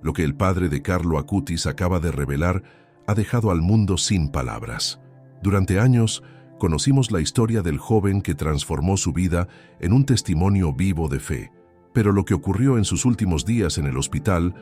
Lo que el padre de Carlo Acutis acaba de revelar ha dejado al mundo sin palabras. Durante años, conocimos la historia del joven que transformó su vida en un testimonio vivo de fe. Pero lo que ocurrió en sus últimos días en el hospital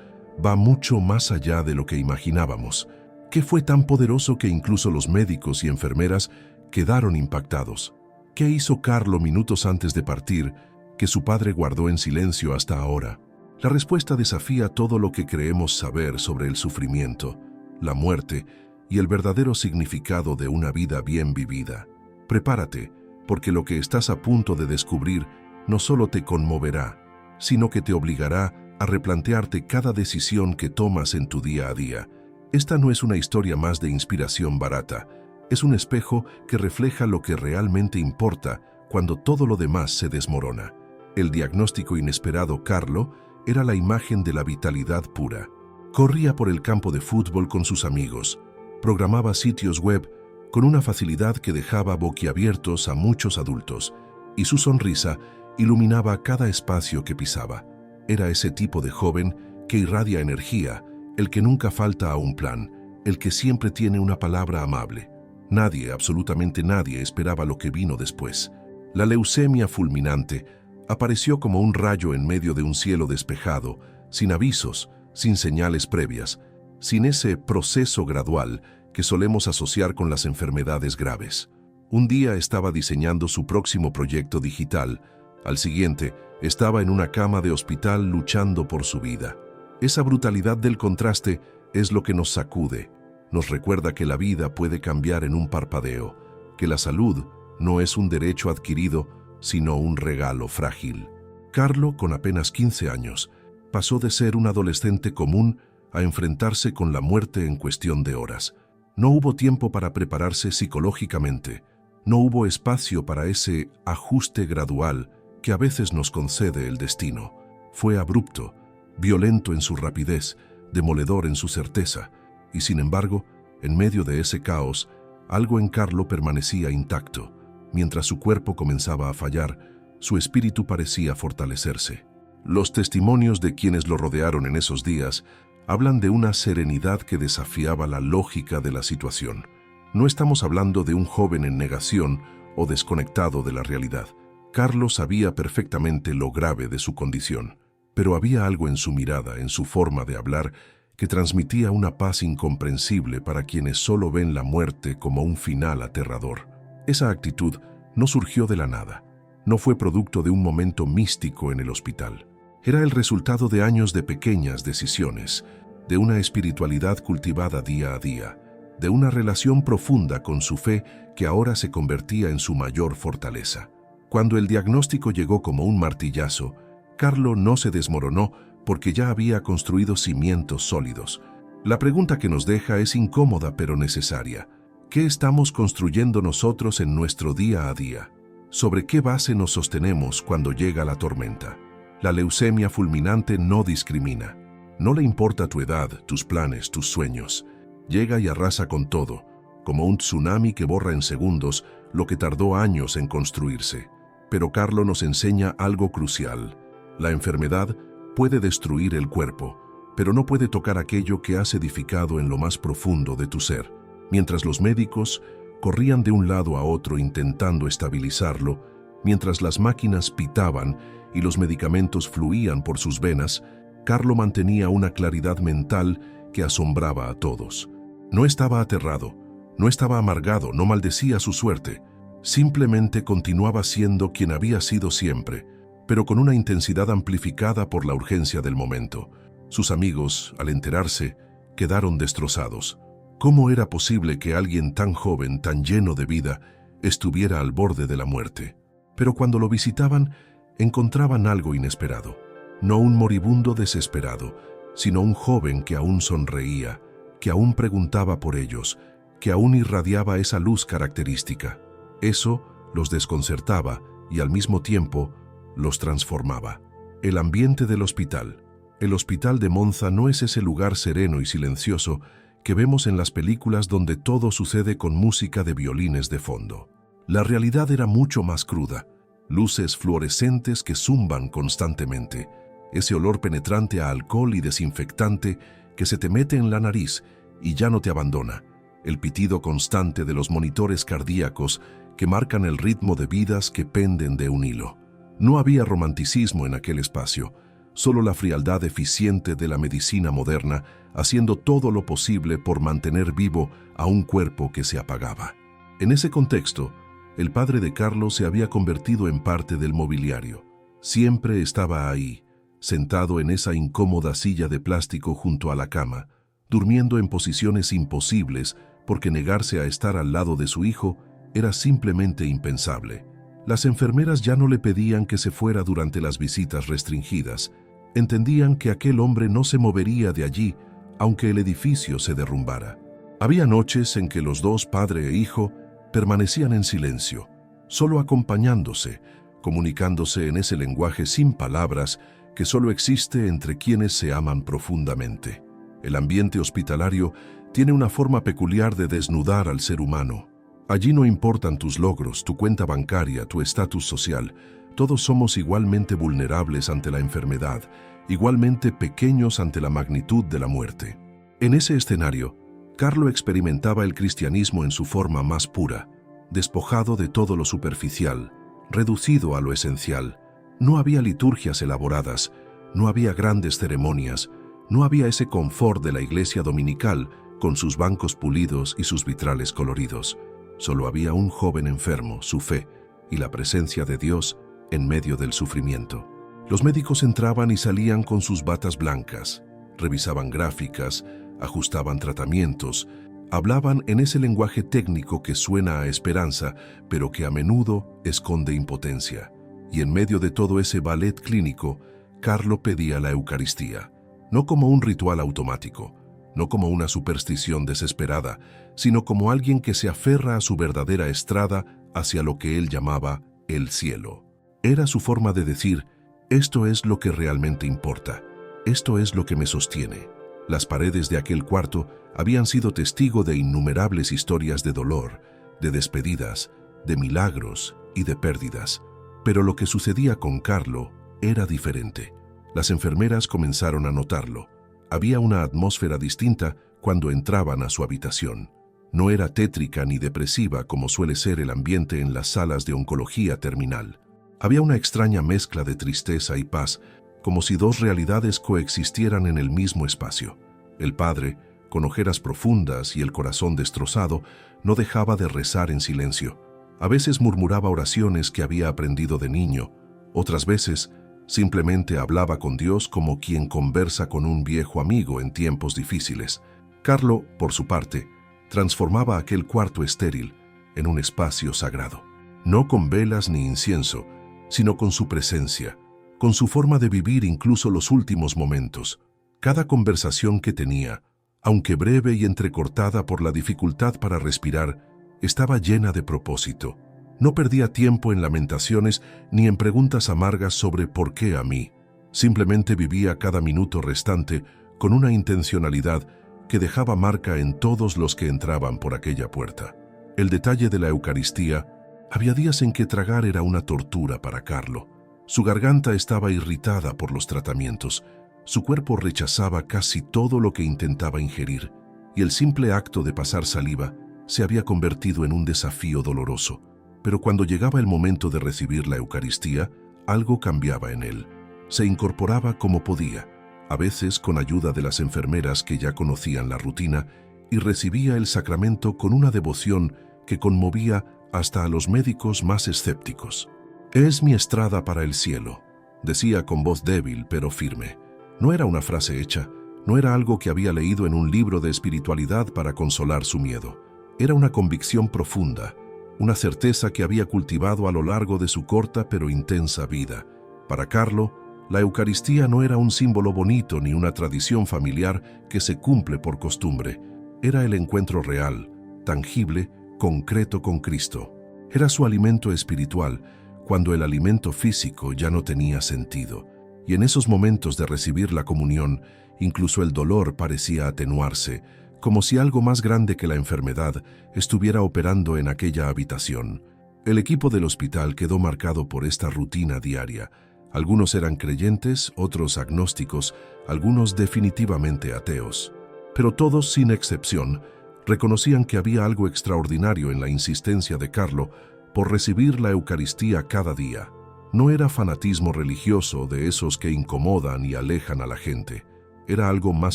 va mucho más allá de lo que imaginábamos. ¿Qué fue tan poderoso que incluso los médicos y enfermeras quedaron impactados? ¿Qué hizo Carlo minutos antes de partir que su padre guardó en silencio hasta ahora? La respuesta desafía todo lo que creemos saber sobre el sufrimiento, la muerte y el verdadero significado de una vida bien vivida. Prepárate, porque lo que estás a punto de descubrir no solo te conmoverá, sino que te obligará a replantearte cada decisión que tomas en tu día a día. Esta no es una historia más de inspiración barata, es un espejo que refleja lo que realmente importa cuando todo lo demás se desmorona. El diagnóstico inesperado Carlo era la imagen de la vitalidad pura. Corría por el campo de fútbol con sus amigos, programaba sitios web con una facilidad que dejaba boquiabiertos a muchos adultos, y su sonrisa iluminaba cada espacio que pisaba. Era ese tipo de joven que irradia energía, el que nunca falta a un plan, el que siempre tiene una palabra amable. Nadie, absolutamente nadie, esperaba lo que vino después. La leucemia fulminante apareció como un rayo en medio de un cielo despejado, sin avisos, sin señales previas, sin ese proceso gradual que solemos asociar con las enfermedades graves. Un día estaba diseñando su próximo proyecto digital, al siguiente estaba en una cama de hospital luchando por su vida. Esa brutalidad del contraste es lo que nos sacude. Nos recuerda que la vida puede cambiar en un parpadeo, que la salud no es un derecho adquirido, sino un regalo frágil. Carlo, con apenas 15 años, pasó de ser un adolescente común a enfrentarse con la muerte en cuestión de horas. No hubo tiempo para prepararse psicológicamente, no hubo espacio para ese ajuste gradual que a veces nos concede el destino. Fue abrupto, violento en su rapidez, demoledor en su certeza, y sin embargo, en medio de ese caos, algo en Carlo permanecía intacto. Mientras su cuerpo comenzaba a fallar, su espíritu parecía fortalecerse. Los testimonios de quienes lo rodearon en esos días hablan de una serenidad que desafiaba la lógica de la situación. No estamos hablando de un joven en negación o desconectado de la realidad. Carlo sabía perfectamente lo grave de su condición, pero había algo en su mirada, en su forma de hablar, que transmitía una paz incomprensible para quienes solo ven la muerte como un final aterrador. Esa actitud no surgió de la nada, no fue producto de un momento místico en el hospital. Era el resultado de años de pequeñas decisiones, de una espiritualidad cultivada día a día, de una relación profunda con su fe que ahora se convertía en su mayor fortaleza. Cuando el diagnóstico llegó como un martillazo, Carlo no se desmoronó porque ya había construido cimientos sólidos. La pregunta que nos deja es incómoda pero necesaria. ¿Qué estamos construyendo nosotros en nuestro día a día? ¿Sobre qué base nos sostenemos cuando llega la tormenta? La leucemia fulminante no discrimina. No le importa tu edad, tus planes, tus sueños. Llega y arrasa con todo, como un tsunami que borra en segundos lo que tardó años en construirse. Pero Carlo nos enseña algo crucial. La enfermedad puede destruir el cuerpo, pero no puede tocar aquello que has edificado en lo más profundo de tu ser. Mientras los médicos corrían de un lado a otro intentando estabilizarlo, mientras las máquinas pitaban y los medicamentos fluían por sus venas, Carlo mantenía una claridad mental que asombraba a todos. No estaba aterrado, no estaba amargado, no maldecía su suerte. Simplemente continuaba siendo quien había sido siempre, pero con una intensidad amplificada por la urgencia del momento. Sus amigos, al enterarse, quedaron destrozados. ¿Cómo era posible que alguien tan joven, tan lleno de vida, estuviera al borde de la muerte? Pero cuando lo visitaban, encontraban algo inesperado. No un moribundo desesperado, sino un joven que aún sonreía, que aún preguntaba por ellos, que aún irradiaba esa luz característica. Eso los desconcertaba y al mismo tiempo los transformaba. El ambiente del hospital. El hospital de Monza no es ese lugar sereno y silencioso que vemos en las películas donde todo sucede con música de violines de fondo. La realidad era mucho más cruda. Luces fluorescentes que zumban constantemente. ese olor penetrante a alcohol y desinfectante que se te mete en la nariz y ya no te abandona, el pitido constante de los monitores cardíacos que marcan el ritmo de vidas que penden de un hilo. No había romanticismo en aquel espacio, solo la frialdad eficiente de la medicina moderna haciendo todo lo posible por mantener vivo a un cuerpo que se apagaba. En ese contexto, el padre de Carlos se había convertido en parte del mobiliario. Siempre estaba ahí, sentado en esa incómoda silla de plástico junto a la cama, durmiendo en posiciones imposibles porque negarse a estar al lado de su hijo era simplemente impensable. Las enfermeras ya no le pedían que se fuera durante las visitas restringidas. Entendían que aquel hombre no se movería de allí, aunque el edificio se derrumbara. Había noches en que los dos, padre e hijo, permanecían en silencio, solo acompañándose, comunicándose en ese lenguaje sin palabras que solo existe entre quienes se aman profundamente. El ambiente hospitalario tiene una forma peculiar de desnudar al ser humano. Allí no importan tus logros, tu cuenta bancaria, tu estatus social. Todos somos igualmente vulnerables ante la enfermedad, igualmente pequeños ante la magnitud de la muerte. En ese escenario, Carlo experimentaba el cristianismo en su forma más pura, despojado de todo lo superficial, reducido a lo esencial. No había liturgias elaboradas, no había grandes ceremonias, no había ese confort de la iglesia dominical con sus bancos pulidos y sus vitrales coloridos. Solo había un joven enfermo, su fe y la presencia de Dios en medio del sufrimiento. Los médicos entraban y salían con sus batas blancas, revisaban gráficas, ajustaban tratamientos, hablaban en ese lenguaje técnico que suena a esperanza, pero que a menudo esconde impotencia. Y en medio de todo ese ballet clínico, Carlo pedía la Eucaristía, no como un ritual automático, no como una superstición desesperada, sino como alguien que se aferra a su verdadera estrada hacia lo que él llamaba el cielo. Era su forma de decir: esto es lo que realmente importa, esto es lo que me sostiene. Las paredes de aquel cuarto habían sido testigo de innumerables historias de dolor, de despedidas, de milagros y de pérdidas. Pero lo que sucedía con Carlo era diferente. Las enfermeras comenzaron a notarlo. Había una atmósfera distinta cuando entraban a su habitación. No era tétrica ni depresiva como suele ser el ambiente en las salas de oncología terminal. Había una extraña mezcla de tristeza y paz, como si dos realidades coexistieran en el mismo espacio. El padre, con ojeras profundas y el corazón destrozado, no dejaba de rezar en silencio. A veces murmuraba oraciones que había aprendido de niño, otras veces simplemente hablaba con Dios como quien conversa con un viejo amigo en tiempos difíciles. Carlo, por su parte, transformaba aquel cuarto estéril en un espacio sagrado. No con velas ni incienso, sino con su presencia, con su forma de vivir incluso los últimos momentos. Cada conversación que tenía, aunque breve y entrecortada por la dificultad para respirar, estaba llena de propósito. No perdía tiempo en lamentaciones ni en preguntas amargas sobre ¿por qué a mí? Simplemente vivía cada minuto restante con una intencionalidad que dejaba marca en todos los que entraban por aquella puerta. El detalle de la Eucaristía: había días en que tragar era una tortura para Carlo. Su garganta estaba irritada por los tratamientos, su cuerpo rechazaba casi todo lo que intentaba ingerir, y el simple acto de pasar saliva se había convertido en un desafío doloroso. Pero cuando llegaba el momento de recibir la Eucaristía, algo cambiaba en él. Se incorporaba como podía, a veces con ayuda de las enfermeras que ya conocían la rutina, y recibía el sacramento con una devoción que conmovía hasta a los médicos más escépticos. «Es mi estrada para el cielo», decía con voz débil pero firme. No era una frase hecha, no era algo que había leído en un libro de espiritualidad para consolar su miedo. Era una convicción profunda, una certeza que había cultivado a lo largo de su corta pero intensa vida. Para Carlo, la Eucaristía no era un símbolo bonito ni una tradición familiar que se cumple por costumbre. Era el encuentro real, tangible, concreto con Cristo. Era su alimento espiritual, cuando el alimento físico ya no tenía sentido. Y en esos momentos de recibir la comunión, incluso el dolor parecía atenuarse, como si algo más grande que la enfermedad estuviera operando en aquella habitación. El equipo del hospital quedó marcado por esta rutina diaria. Algunos eran creyentes, otros agnósticos, algunos definitivamente ateos. Pero todos, sin excepción, reconocían que había algo extraordinario en la insistencia de Carlo por recibir la Eucaristía cada día. No era fanatismo religioso de esos que incomodan y alejan a la gente. Era algo más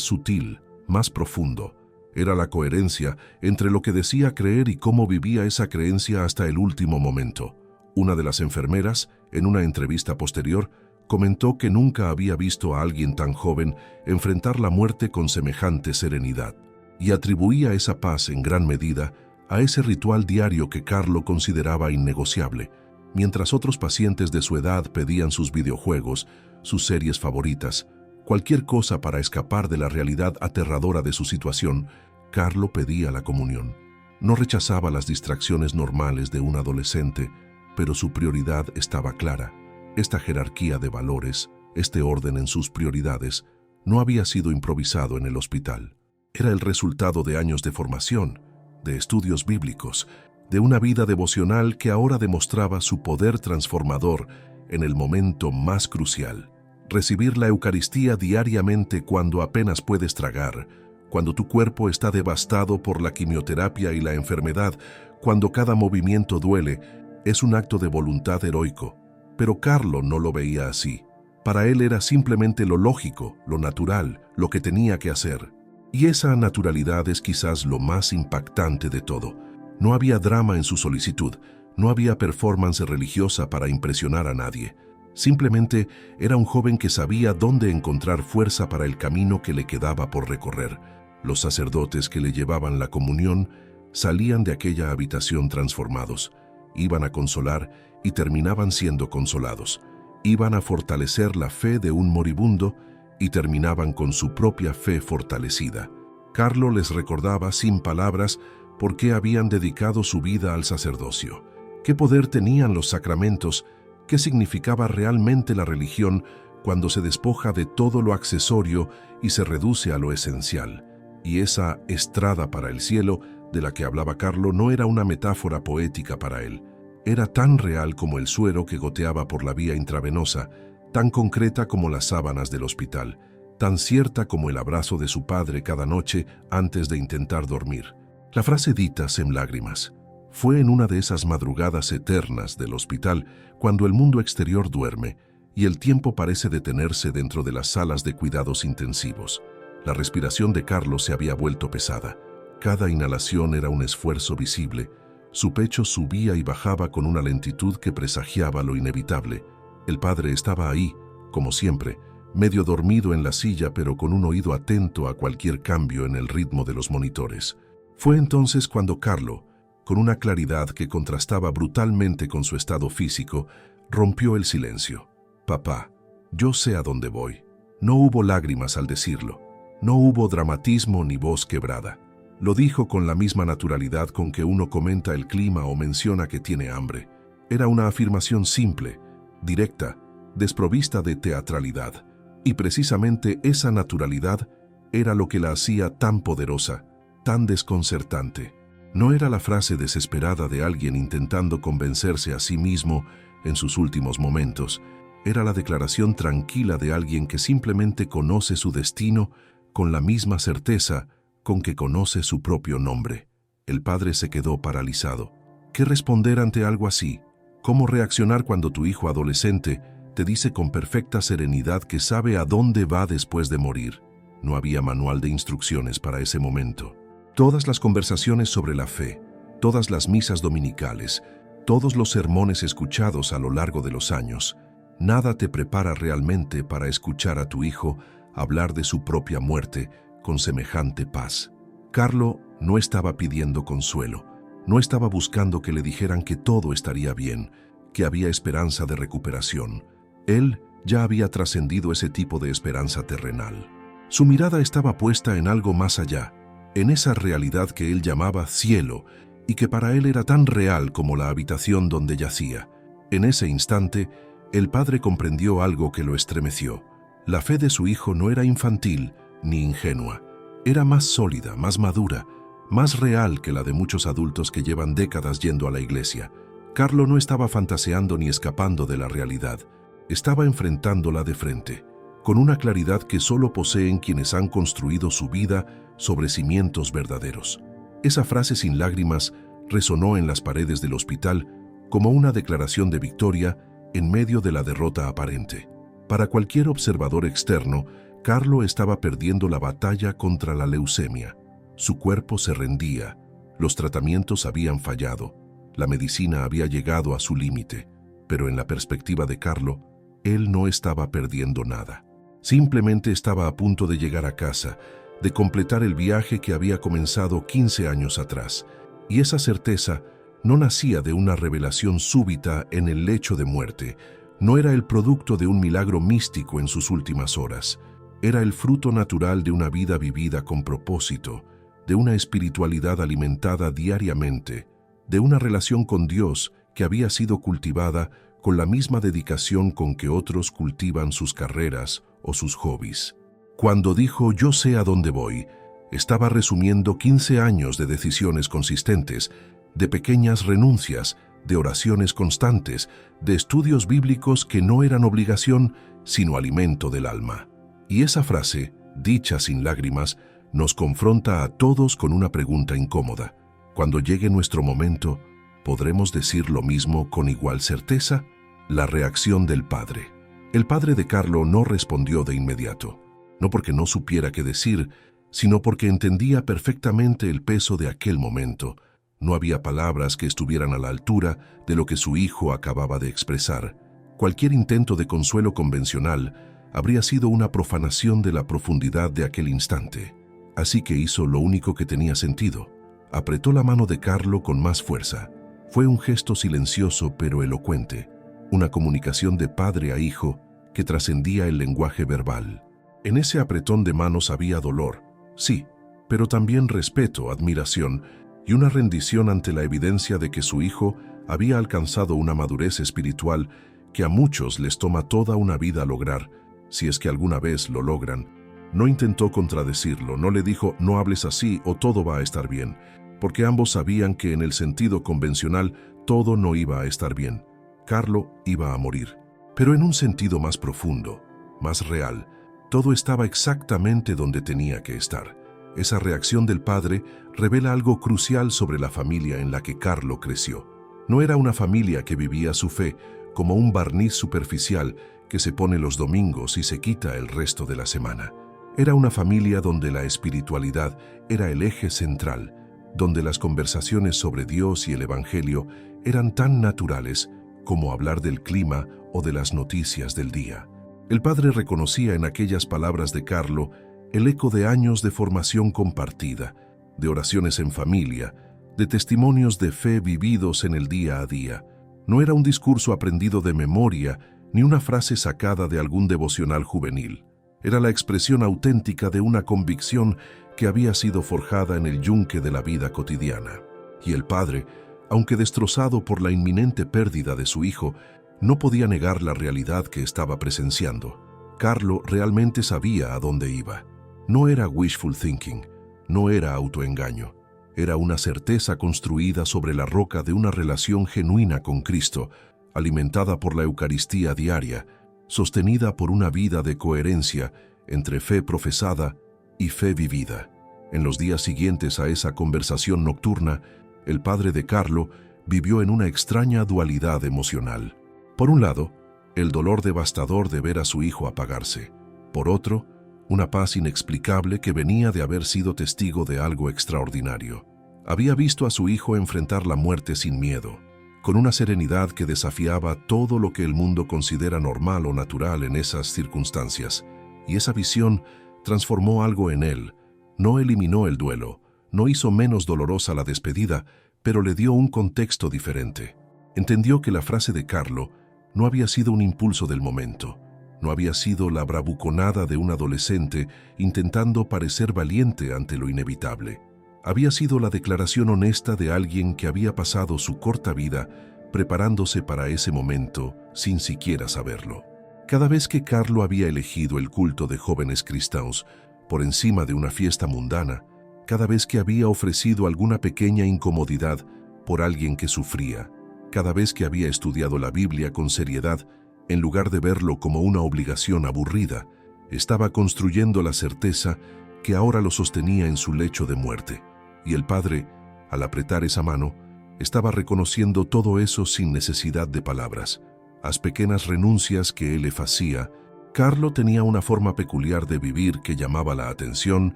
sutil, más profundo. Era la coherencia entre lo que decía creer y cómo vivía esa creencia hasta el último momento. Una de las enfermeras, en una entrevista posterior, comentó que nunca había visto a alguien tan joven enfrentar la muerte con semejante serenidad, y atribuía esa paz en gran medida a ese ritual diario que Carlo consideraba innegociable. Mientras otros pacientes de su edad pedían sus videojuegos, sus series favoritas, cualquier cosa para escapar de la realidad aterradora de su situación, Carlo pedía la comunión. No rechazaba las distracciones normales de un adolescente, pero su prioridad estaba clara. Esta jerarquía de valores, este orden en sus prioridades, no había sido improvisado en el hospital. Era el resultado de años de formación, de estudios bíblicos, de una vida devocional que ahora demostraba su poder transformador en el momento más crucial. Recibir la Eucaristía diariamente cuando apenas puedes tragar, cuando tu cuerpo está devastado por la quimioterapia y la enfermedad, cuando cada movimiento duele, es un acto de voluntad heroico. Pero Carlo no lo veía así. Para él era simplemente lo lógico, lo natural, lo que tenía que hacer. Y esa naturalidad es quizás lo más impactante de todo. No había drama en su solicitud, no había performance religiosa para impresionar a nadie. Simplemente era un joven que sabía dónde encontrar fuerza para el camino que le quedaba por recorrer. Los sacerdotes que le llevaban la comunión salían de aquella habitación transformados. Iban a consolar y terminaban siendo consolados. Iban a fortalecer la fe de un moribundo y terminaban con su propia fe fortalecida. Carlo les recordaba sin palabras por qué habían dedicado su vida al sacerdocio, qué poder tenían los sacramentos, qué significaba realmente la religión cuando se despoja de todo lo accesorio y se reduce a lo esencial. Y esa estrada para el cielo de la que hablaba Carlo no era una metáfora poética para él. Era tan real como el suero que goteaba por la vía intravenosa, tan concreta como las sábanas del hospital, tan cierta como el abrazo de su padre cada noche antes de intentar dormir. La frase ditas en lágrimas fue en una de esas madrugadas eternas del hospital cuando el mundo exterior duerme y el tiempo parece detenerse dentro de las salas de cuidados intensivos. La respiración de Carlo se había vuelto pesada. Cada inhalación era un esfuerzo visible. Su pecho subía y bajaba con una lentitud que presagiaba lo inevitable. El padre estaba ahí, como siempre, medio dormido en la silla, pero con un oído atento a cualquier cambio en el ritmo de los monitores. Fue entonces cuando Carlo, con una claridad que contrastaba brutalmente con su estado físico, rompió el silencio. «Papá, yo sé a dónde voy». No hubo lágrimas al decirlo. No hubo dramatismo ni voz quebrada. Lo dijo con la misma naturalidad con que uno comenta el clima o menciona que tiene hambre. Era una afirmación simple, directa, desprovista de teatralidad. Y precisamente esa naturalidad era lo que la hacía tan poderosa, tan desconcertante. No era la frase desesperada de alguien intentando convencerse a sí mismo en sus últimos momentos. Era la declaración tranquila de alguien que simplemente conoce su destino con la misma certeza con que conoce su propio nombre. El padre se quedó paralizado. ¿Qué responder ante algo así? ¿Cómo reaccionar cuando tu hijo adolescente te dice con perfecta serenidad que sabe a dónde va después de morir? No había manual de instrucciones para ese momento. Todas las conversaciones sobre la fe, todas las misas dominicales, todos los sermones escuchados a lo largo de los años, nada te prepara realmente para escuchar a tu hijo hablar de su propia muerte con semejante paz. Carlo no estaba pidiendo consuelo, no estaba buscando que le dijeran que todo estaría bien, que había esperanza de recuperación. Él ya había trascendido ese tipo de esperanza terrenal. Su mirada estaba puesta en algo más allá, en esa realidad que él llamaba cielo y que para él era tan real como la habitación donde yacía. En ese instante, el padre comprendió algo que lo estremeció. La fe de su hijo no era infantil ni ingenua. Era más sólida, más madura, más real que la de muchos adultos que llevan décadas yendo a la iglesia. Carlo no estaba fantaseando ni escapando de la realidad. Estaba enfrentándola de frente, con una claridad que solo poseen quienes han construido su vida sobre cimientos verdaderos. Esa frase sin lágrimas resonó en las paredes del hospital como una declaración de victoria en medio de la derrota aparente. Para cualquier observador externo, Carlo estaba perdiendo la batalla contra la leucemia. Su cuerpo se rendía, los tratamientos habían fallado, la medicina había llegado a su límite, pero en la perspectiva de Carlo, él no estaba perdiendo nada. Simplemente estaba a punto de llegar a casa, de completar el viaje que había comenzado 15 años atrás, y esa certeza no nacía de una revelación súbita en el lecho de muerte, no era el producto de un milagro místico en sus últimas horas, era el fruto natural de una vida vivida con propósito, de una espiritualidad alimentada diariamente, de una relación con Dios que había sido cultivada con la misma dedicación con que otros cultivan sus carreras o sus hobbies. Cuando dijo «yo sé a dónde voy», estaba resumiendo 15 años de decisiones consistentes, de pequeñas renuncias, de oraciones constantes, de estudios bíblicos que no eran obligación, sino alimento del alma. Y esa frase, dicha sin lágrimas, nos confronta a todos con una pregunta incómoda. Cuando llegue nuestro momento, ¿podremos decir lo mismo con igual certeza? La reacción del padre. El padre de Carlo no respondió de inmediato, no porque no supiera qué decir, sino porque entendía perfectamente el peso de aquel momento. No había palabras que estuvieran a la altura de lo que su hijo acababa de expresar. Cualquier intento de consuelo convencional habría sido una profanación de la profundidad de aquel instante. Así que hizo lo único que tenía sentido. Apretó la mano de Carlo con más fuerza. Fue un gesto silencioso pero elocuente, una comunicación de padre a hijo que trascendía el lenguaje verbal. En ese apretón de manos había dolor, sí, pero también respeto, admiración y una rendición ante la evidencia de que su hijo había alcanzado una madurez espiritual que a muchos les toma toda una vida lograr, si es que alguna vez lo logran. No intentó contradecirlo, no le dijo «no hables así o todo va a estar bien», porque ambos sabían que en el sentido convencional todo no iba a estar bien. Carlo iba a morir, pero en un sentido más profundo, más real, todo estaba exactamente donde tenía que estar. Esa reacción del padre revela algo crucial sobre la familia en la que Carlo creció. No era una familia que vivía su fe como un barniz superficial que se pone los domingos y se quita el resto de la semana. Era una familia donde la espiritualidad era el eje central, donde las conversaciones sobre Dios y el Evangelio eran tan naturales como hablar del clima o de las noticias del día. El padre reconocía en aquellas palabras de Carlo el eco de años de formación compartida, de oraciones en familia, de testimonios de fe vividos en el día a día. No era un discurso aprendido de memoria ni una frase sacada de algún devocional juvenil. Era la expresión auténtica de una convicción que había sido forjada en el yunque de la vida cotidiana. Y el padre, aunque destrozado por la inminente pérdida de su hijo, no podía negar la realidad que estaba presenciando. Carlo realmente sabía a dónde iba. No era wishful thinking, no era autoengaño. Era una certeza construida sobre la roca de una relación genuina con Cristo, alimentada por la Eucaristía diaria, sostenida por una vida de coherencia entre fe profesada y fe vivida. En los días siguientes a esa conversación nocturna, el padre de Carlo vivió en una extraña dualidad emocional. Por un lado, el dolor devastador de ver a su hijo apagarse. Por otro, una paz inexplicable que venía de haber sido testigo de algo extraordinario. Había visto a su hijo enfrentar la muerte sin miedo, con una serenidad que desafiaba todo lo que el mundo considera normal o natural en esas circunstancias. Y esa visión transformó algo en él. No eliminó el duelo, no hizo menos dolorosa la despedida, pero le dio un contexto diferente. Entendió que la frase de Carlo no había sido un impulso del momento, no había sido la bravuconada de un adolescente intentando parecer valiente ante lo inevitable. Había sido la declaración honesta de alguien que había pasado su corta vida preparándose para ese momento sin siquiera saberlo. Cada vez que Carlo había elegido el culto de jóvenes cristianos por encima de una fiesta mundana, cada vez que había ofrecido alguna pequeña incomodidad por alguien que sufría, cada vez que había estudiado la Biblia con seriedad En lugar de verlo como una obligación aburrida, estaba construyendo la certeza que ahora lo sostenía en su lecho de muerte. Y el padre, al apretar esa mano, estaba reconociendo todo eso sin necesidad de palabras. Las pequeñas renuncias que él le hacía. Carlo tenía una forma peculiar de vivir que llamaba la atención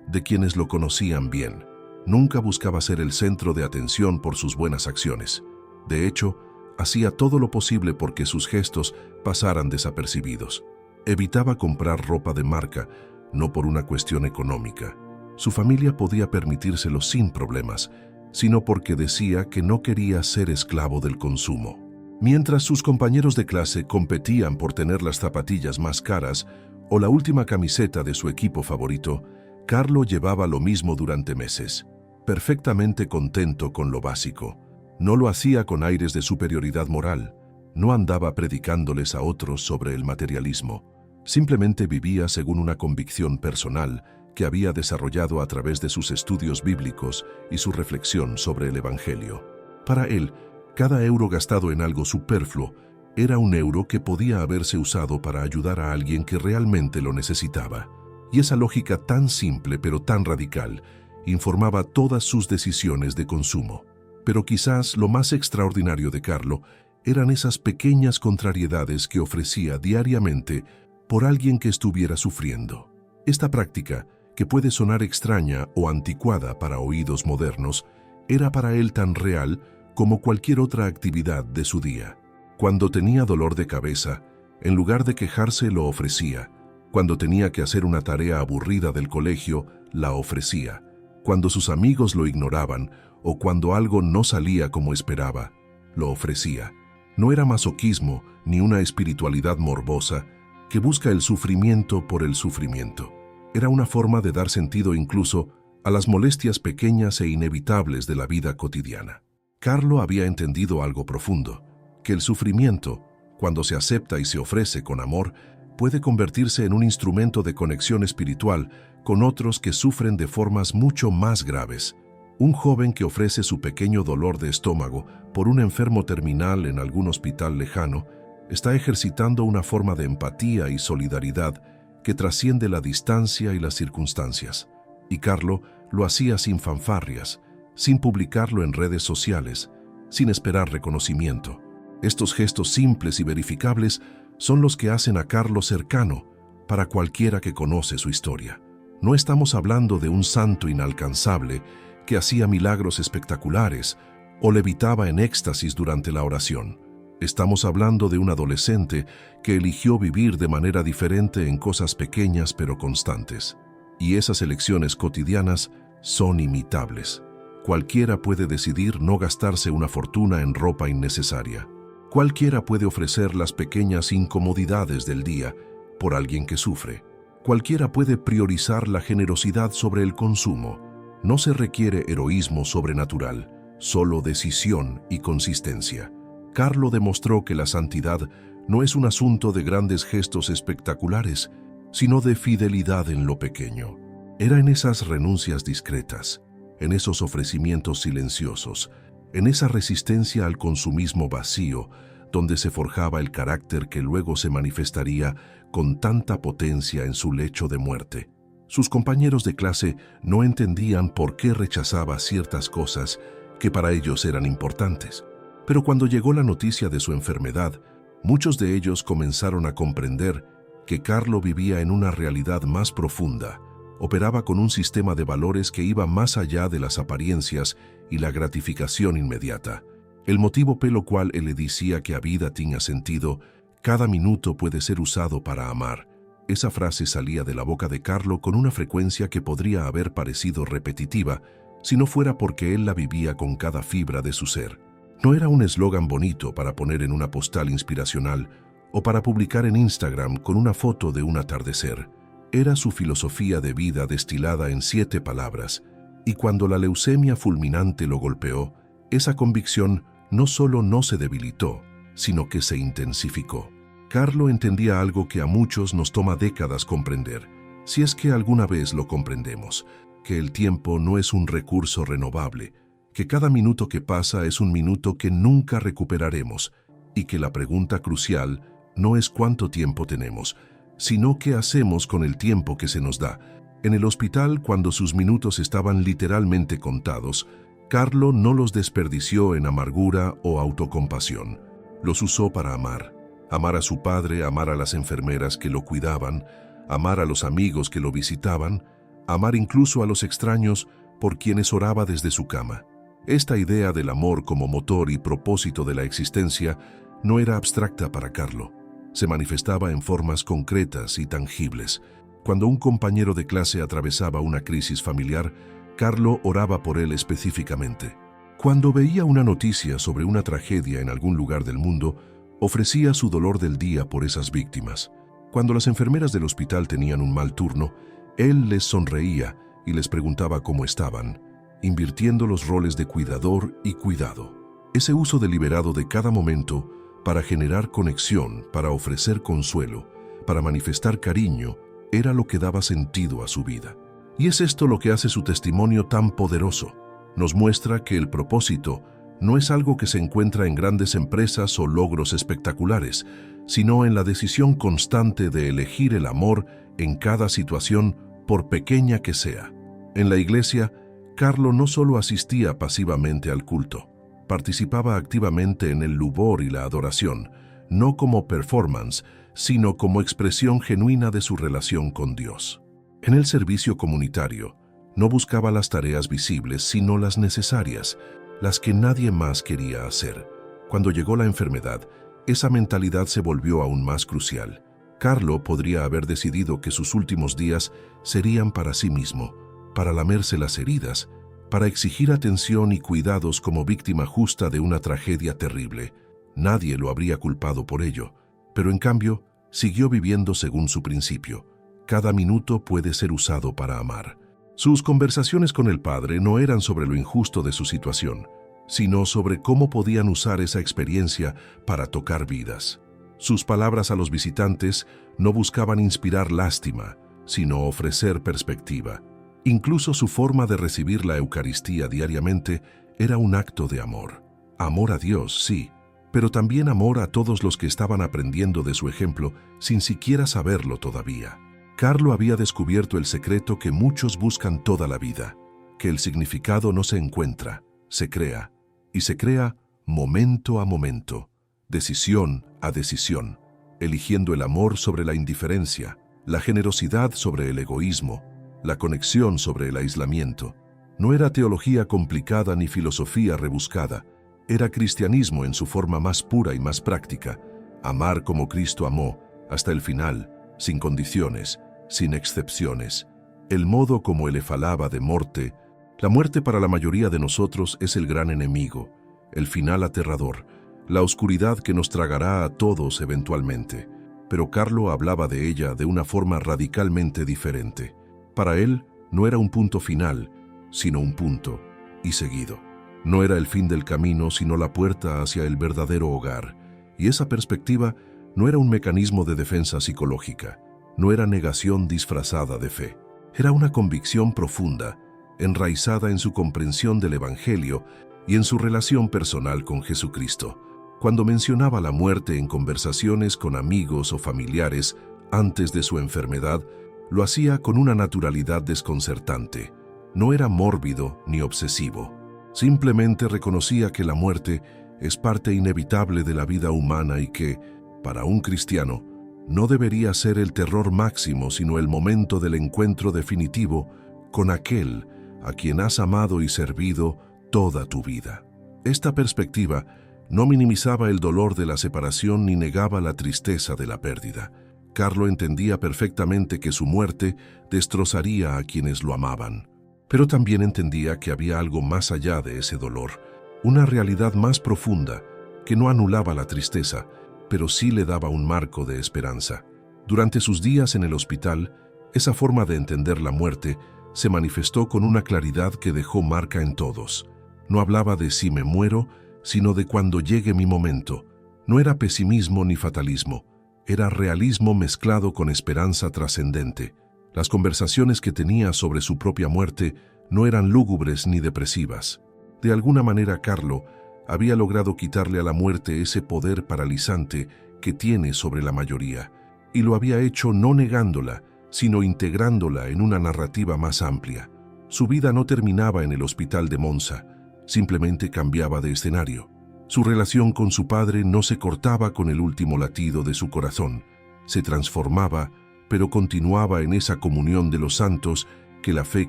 de quienes lo conocían bien. Nunca buscaba ser el centro de atención por sus buenas acciones. De hecho, hacía todo lo posible porque sus gestos pasaran desapercibidos. Evitaba comprar ropa de marca, no por una cuestión económica. Su familia podía permitírselo sin problemas, sino porque decía que no quería ser esclavo del consumo. Mientras sus compañeros de clase competían por tener las zapatillas más caras o la última camiseta de su equipo favorito, Carlo llevaba lo mismo durante meses, perfectamente contento con lo básico. No lo hacía con aires de superioridad moral, no andaba predicándoles a otros sobre el materialismo, simplemente vivía según una convicción personal que había desarrollado a través de sus estudios bíblicos y su reflexión sobre el Evangelio. Para él, cada euro gastado en algo superfluo era un euro que podía haberse usado para ayudar a alguien que realmente lo necesitaba. Y esa lógica tan simple pero tan radical informaba todas sus decisiones de consumo. Pero quizás lo más extraordinario de Carlo eran esas pequeñas contrariedades que ofrecía diariamente por alguien que estuviera sufriendo. Esta práctica, que puede sonar extraña o anticuada para oídos modernos, era para él tan real como cualquier otra actividad de su día. Cuando tenía dolor de cabeza, en lugar de quejarse, lo ofrecía. Cuando tenía que hacer una tarea aburrida del colegio, la ofrecía. Cuando sus amigos lo ignoraban o cuando algo no salía como esperaba, lo ofrecía. No era masoquismo ni una espiritualidad morbosa que busca el sufrimiento por el sufrimiento. Era una forma de dar sentido incluso a las molestias pequeñas e inevitables de la vida cotidiana. Carlo había entendido algo profundo, que el sufrimiento, cuando se acepta y se ofrece con amor, puede convertirse en un instrumento de conexión espiritual con otros que sufren de formas mucho más graves. Un joven que ofrece su pequeño dolor de estómago por un enfermo terminal en algún hospital lejano está ejercitando una forma de empatía y solidaridad que trasciende la distancia y las circunstancias. Y Carlo lo hacía sin fanfarrias, sin publicarlo en redes sociales, sin esperar reconocimiento. Estos gestos simples y verificables son los que hacen a Carlo cercano para cualquiera que conoce su historia. No estamos hablando de un santo inalcanzable que hacía milagros espectaculares o levitaba en éxtasis durante la oración. Estamos hablando de un adolescente que eligió vivir de manera diferente en cosas pequeñas pero constantes. Y esas elecciones cotidianas son imitables. Cualquiera puede decidir no gastarse una fortuna en ropa innecesaria. Cualquiera puede ofrecer las pequeñas incomodidades del día por alguien que sufre. Cualquiera puede priorizar la generosidad sobre el consumo. No se requiere heroísmo sobrenatural, solo decisión y consistencia. Carlo demostró que la santidad no es un asunto de grandes gestos espectaculares, sino de fidelidad en lo pequeño. Era en esas renuncias discretas, en esos ofrecimientos silenciosos, en esa resistencia al consumismo vacío, donde se forjaba el carácter que luego se manifestaría con tanta potencia en su lecho de muerte. Sus compañeros de clase no entendían por qué rechazaba ciertas cosas que para ellos eran importantes. Pero cuando llegó la noticia de su enfermedad, muchos de ellos comenzaron a comprender que Carlo vivía en una realidad más profunda, operaba con un sistema de valores que iba más allá de las apariencias y la gratificación inmediata. El motivo pelo cual él le decía que a vida tenía sentido, cada minuto puede ser usado para amar. Esa frase salía de la boca de Carlo con una frecuencia que podría haber parecido repetitiva si no fuera porque él la vivía con cada fibra de su ser. No era un eslogan bonito para poner en una postal inspiracional o para publicar en Instagram con una foto de un atardecer. Era su filosofía de vida destilada en 7 palabras, y cuando la leucemia fulminante lo golpeó, esa convicción no solo no se debilitó, sino que se intensificó. Carlo entendía algo que a muchos nos toma décadas comprender, si es que alguna vez lo comprendemos, que el tiempo no es un recurso renovable, que cada minuto que pasa es un minuto que nunca recuperaremos, y que la pregunta crucial no es cuánto tiempo tenemos, sino qué hacemos con el tiempo que se nos da. En el hospital, cuando sus minutos estaban literalmente contados, Carlo no los desperdició en amargura o autocompasión. Los usó para amar. Amar a su padre, amar a las enfermeras que lo cuidaban, amar a los amigos que lo visitaban, amar incluso a los extraños por quienes oraba desde su cama. Esta idea del amor como motor y propósito de la existencia no era abstracta para Carlo. Se manifestaba en formas concretas y tangibles. Cuando un compañero de clase atravesaba una crisis familiar, Carlo oraba por él específicamente. Cuando veía una noticia sobre una tragedia en algún lugar del mundo, ofrecía su dolor del día por esas víctimas. Cuando las enfermeras del hospital tenían un mal turno, él les sonreía y les preguntaba cómo estaban, invirtiendo los roles de cuidador y cuidado. Ese uso deliberado de cada momento para generar conexión, para ofrecer consuelo, para manifestar cariño, era lo que daba sentido a su vida. Y es esto lo que hace su testimonio tan poderoso. Nos muestra que el propósito no es algo que se encuentra en grandes empresas o logros espectaculares, sino en la decisión constante de elegir el amor en cada situación, por pequeña que sea. En la iglesia, Carlo no solo asistía pasivamente al culto, participaba activamente en el louvor y la adoración, no como performance, sino como expresión genuina de su relación con Dios. En el servicio comunitario, no buscaba las tareas visibles, sino las necesarias, las que nadie más quería hacer. Cuando llegó la enfermedad, esa mentalidad se volvió aún más crucial. Carlo podría haber decidido que sus últimos días serían para sí mismo, para lamerse las heridas, para exigir atención y cuidados como víctima justa de una tragedia terrible. Nadie lo habría culpado por ello, pero en cambio, siguió viviendo según su principio. Cada minuto puede ser usado para amar. Sus conversaciones con el padre no eran sobre lo injusto de su situación, sino sobre cómo podían usar esa experiencia para tocar vidas. Sus palabras a los visitantes no buscaban inspirar lástima, sino ofrecer perspectiva. Incluso su forma de recibir la Eucaristía diariamente era un acto de amor. Amor a Dios, sí, pero también amor a todos los que estaban aprendiendo de su ejemplo sin siquiera saberlo todavía. Carlo había descubierto el secreto que muchos buscan toda la vida, que el significado no se encuentra, se crea, y se crea momento a momento, decisión a decisión, eligiendo el amor sobre la indiferencia, la generosidad sobre el egoísmo, la conexión sobre el aislamiento. No era teología complicada ni filosofía rebuscada, era cristianismo en su forma más pura y más práctica, amar como Cristo amó, hasta el final, sin condiciones, sin excepciones. El modo como él falaba de muerte, la muerte para la mayoría de nosotros es el gran enemigo, el final aterrador, la oscuridad que nos tragará a todos eventualmente. Pero Carlo hablaba de ella de una forma radicalmente diferente. Para él no era un punto final, sino un punto y seguido. No era el fin del camino, sino la puerta hacia el verdadero hogar. Y esa perspectiva no era un mecanismo de defensa psicológica, no era negación disfrazada de fe. Era una convicción profunda, enraizada en su comprensión del Evangelio y en su relación personal con Jesucristo. Cuando mencionaba la muerte en conversaciones con amigos o familiares antes de su enfermedad, lo hacía con una naturalidad desconcertante. No era mórbido ni obsesivo. Simplemente reconocía que la muerte es parte inevitable de la vida humana y que, para un cristiano, no debería ser el terror máximo, sino el momento del encuentro definitivo con aquel a quien has amado y servido toda tu vida. Esta perspectiva no minimizaba el dolor de la separación ni negaba la tristeza de la pérdida. Carlo entendía perfectamente que su muerte destrozaría a quienes lo amaban, pero también entendía que había algo más allá de ese dolor, una realidad más profunda que no anulaba la tristeza, pero sí le daba un marco de esperanza. Durante sus días en el hospital, esa forma de entender la muerte se manifestó con una claridad que dejó marca en todos. No hablaba de si me muero, sino de cuando llegue mi momento. No era pesimismo ni fatalismo, era realismo mezclado con esperanza trascendente. Las conversaciones que tenía sobre su propia muerte no eran lúgubres ni depresivas. De alguna manera, Carlo había logrado quitarle a la muerte ese poder paralizante que tiene sobre la mayoría, y lo había hecho no negándola, sino integrándola en una narrativa más amplia. Su vida no terminaba en el hospital de Monza, simplemente cambiaba de escenario. Su relación con su padre no se cortaba con el último latido de su corazón, se transformaba, pero continuaba en esa comunión de los santos que la fe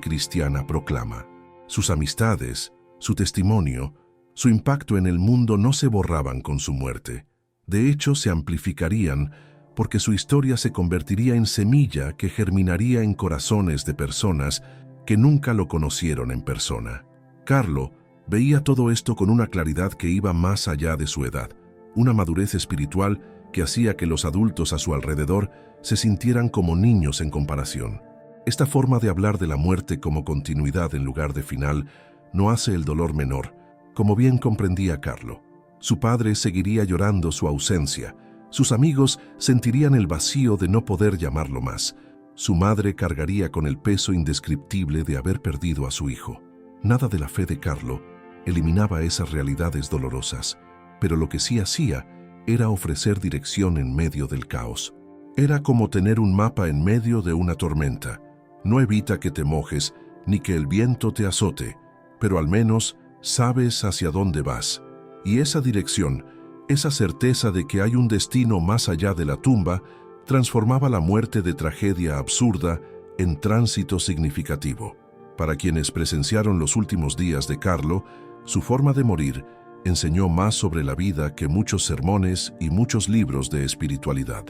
cristiana proclama. Sus amistades, su testimonio, su impacto en el mundo no se borraban con su muerte. De hecho, se amplificarían porque su historia se convertiría en semilla que germinaría en corazones de personas que nunca lo conocieron en persona. Carlo veía todo esto con una claridad que iba más allá de su edad, una madurez espiritual que hacía que los adultos a su alrededor se sintieran como niños en comparación. Esta forma de hablar de la muerte como continuidad en lugar de final no hace el dolor menor, como bien comprendía Carlo. Su padre seguiría llorando su ausencia, sus amigos sentirían el vacío de no poder llamarlo más, su madre cargaría con el peso indescriptible de haber perdido a su hijo. Nada de la fe de Carlo eliminaba esas realidades dolorosas, pero lo que sí hacía era ofrecer dirección en medio del caos. Era como tener un mapa en medio de una tormenta. No evita que te mojes ni que el viento te azote, pero al menos sabes hacia dónde vas. Y esa dirección, esa certeza de que hay un destino más allá de la tumba, transformaba la muerte de tragedia absurda en tránsito significativo. Para quienes presenciaron los últimos días de Carlo, su forma de morir enseñó más sobre la vida que muchos sermones y muchos libros de espiritualidad.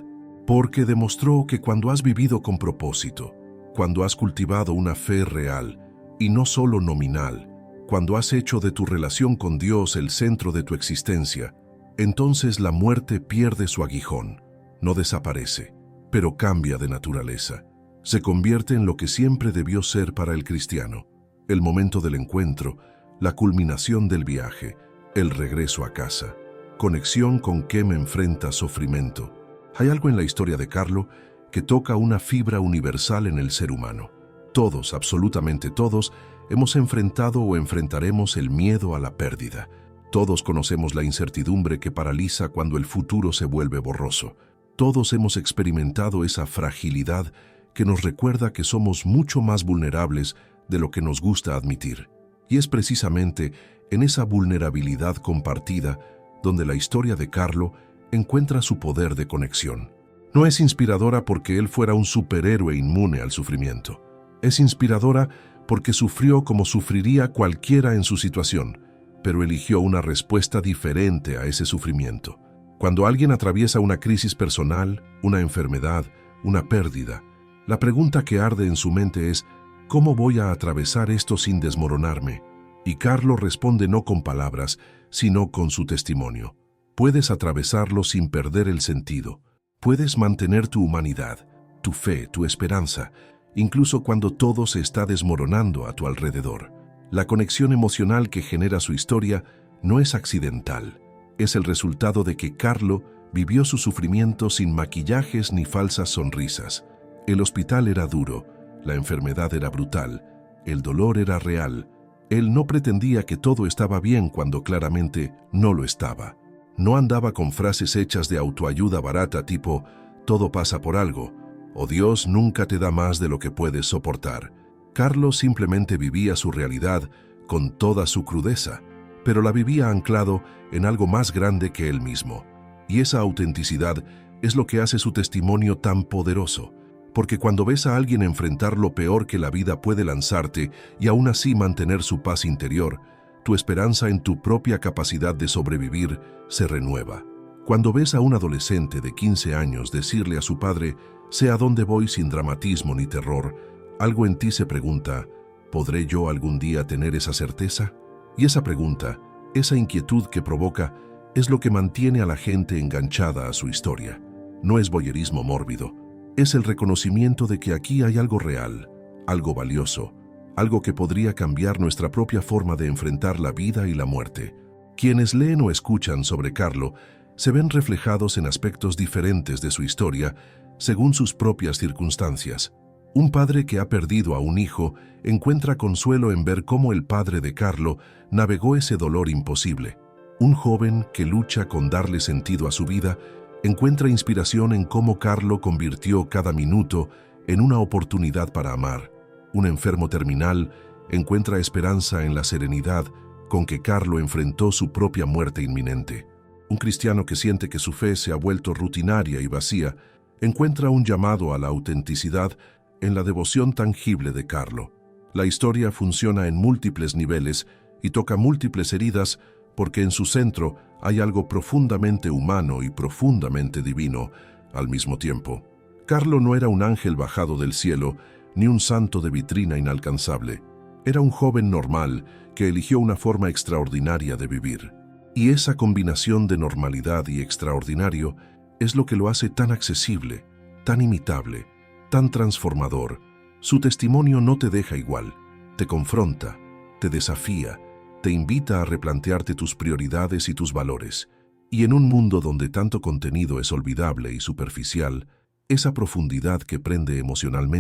Porque demostró que cuando has vivido con propósito, cuando has cultivado una fe real y no solo nominal, cuando has hecho de tu relación con Dios el centro de tu existencia, entonces la muerte pierde su aguijón, no desaparece, pero cambia de naturaleza. Se convierte en lo que siempre debió ser para el cristiano, el momento del encuentro, la culminación del viaje, el regreso a casa. Conexión con qué me enfrenta sufrimiento. Hay algo en la historia de Carlo que toca una fibra universal en el ser humano. Todos, absolutamente todos, hemos enfrentado o enfrentaremos el miedo a la pérdida. Todos conocemos la incertidumbre que paraliza cuando el futuro se vuelve borroso. Todos hemos experimentado esa fragilidad que nos recuerda que somos mucho más vulnerables de lo que nos gusta admitir. Y es precisamente en esa vulnerabilidad compartida donde la historia de Carlo encuentra su poder de conexión. No es inspiradora porque él fuera un superhéroe inmune al sufrimiento. Es inspiradora porque sufrió como sufriría cualquiera en su situación, pero eligió una respuesta diferente a ese sufrimiento. Cuando alguien atraviesa una crisis personal, una enfermedad, una pérdida, la pregunta que arde en su mente es: ¿cómo voy a atravesar esto sin desmoronarme? Y Carlo responde no con palabras, sino con su testimonio. Puedes atravesarlo sin perder el sentido. Puedes mantener tu humanidad, tu fe, tu esperanza, incluso cuando todo se está desmoronando a tu alrededor. La conexión emocional que genera su historia no es accidental. Es el resultado de que Carlo vivió su sufrimiento sin maquillajes ni falsas sonrisas. El hospital era duro, la enfermedad era brutal, el dolor era real. Él no pretendía que todo estaba bien cuando claramente no lo estaba. No andaba con frases hechas de autoayuda barata tipo «todo pasa por algo» o «Dios nunca te da más de lo que puedes soportar». Carlos simplemente vivía su realidad con toda su crudeza, pero la vivía anclado en algo más grande que él mismo. Y esa autenticidad es lo que hace su testimonio tan poderoso, porque cuando ves a alguien enfrentar lo peor que la vida puede lanzarte y aún así mantener su paz interior, tu esperanza en tu propia capacidad de sobrevivir se renueva. Cuando ves a un adolescente de 15 años decirle a su padre «sé a dónde voy» sin dramatismo ni terror, algo en ti se pregunta «¿podré yo algún día tener esa certeza?». Y esa pregunta, esa inquietud que provoca, es lo que mantiene a la gente enganchada a su historia. No es voyerismo mórbido, es el reconocimiento de que aquí hay algo real, algo valioso, algo que podría cambiar nuestra propia forma de enfrentar la vida y la muerte. Quienes leen o escuchan sobre Carlo se ven reflejados en aspectos diferentes de su historia según sus propias circunstancias. Un padre que ha perdido a un hijo encuentra consuelo en ver cómo el padre de Carlo navegó ese dolor imposible. Un joven que lucha con darle sentido a su vida Encuentra inspiración en cómo Carlo convirtió cada minuto en una oportunidad para amar. Un enfermo terminal encuentra esperanza en la serenidad con que Carlo enfrentó su propia muerte inminente. Un cristiano que siente que su fe se ha vuelto rutinaria y vacía encuentra un llamado a la autenticidad en la devoción tangible de Carlo. La historia funciona en múltiples niveles y toca múltiples heridas porque en su centro hay algo profundamente humano y profundamente divino al mismo tiempo. Carlo no era un ángel bajado del cielo ni un santo de vitrina inalcanzable. Era un joven normal que eligió una forma extraordinaria de vivir. Y esa combinación de normalidad y extraordinario es lo que lo hace tan accesible, tan imitable, tan transformador. Su testimonio no te deja igual, te confronta, te desafía, te invita a replantearte tus prioridades y tus valores. Y en un mundo donde tanto contenido es olvidable y superficial, esa profundidad que prende emocionalmente